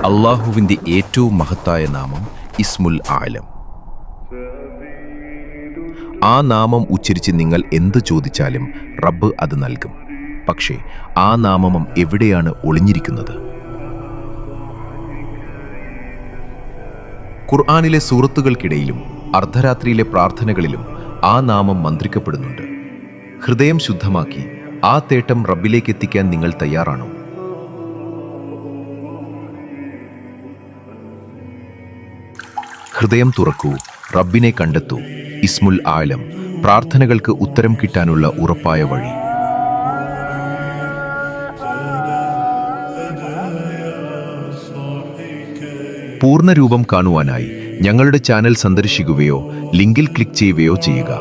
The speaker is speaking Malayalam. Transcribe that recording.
അള്ളാഹുവിൻ്റെ ഏറ്റവും മഹത്തായ നാമം ഇസ്മുൽ ആലം. ആ നാമം ഉച്ചരിച്ച് നിങ്ങൾ എന്ത് ചോദിച്ചാലും റബ്ബ് അത് നൽകും. പക്ഷേ ആ നാമം എവിടെയാണ് ഒളിഞ്ഞിരിക്കുന്നത്? ഖുർആനിലെ സൂറത്തുകൾക്കിടയിലും അർദ്ധരാത്രിയിലെ പ്രാർത്ഥനകളിലും ആ നാമം മന്ത്രിക്കപ്പെടുന്നുണ്ട്. ഹൃദയം ശുദ്ധമാക്കി ആ തേട്ടം റബ്ബിലേക്ക് എത്തിക്കാൻ നിങ്ങൾ തയ്യാറാണോ? ഹൃദയം തുറക്കൂ, റബ്ബിനെ കണ്ടെത്തൂ. ഇസ്മുൽ ആലം, പ്രാർത്ഥനകൾക്ക് ഉത്തരം കിട്ടാനുള്ള ഉറപ്പായ വഴി. പൂർണ്ണരൂപം കാണുവാനായി ഞങ്ങളുടെ ചാനൽ സന്ദർശിക്കുകയോ ലിങ്കിൽ ക്ലിക്ക് ചെയ്യുകയോ ചെയ്യുക.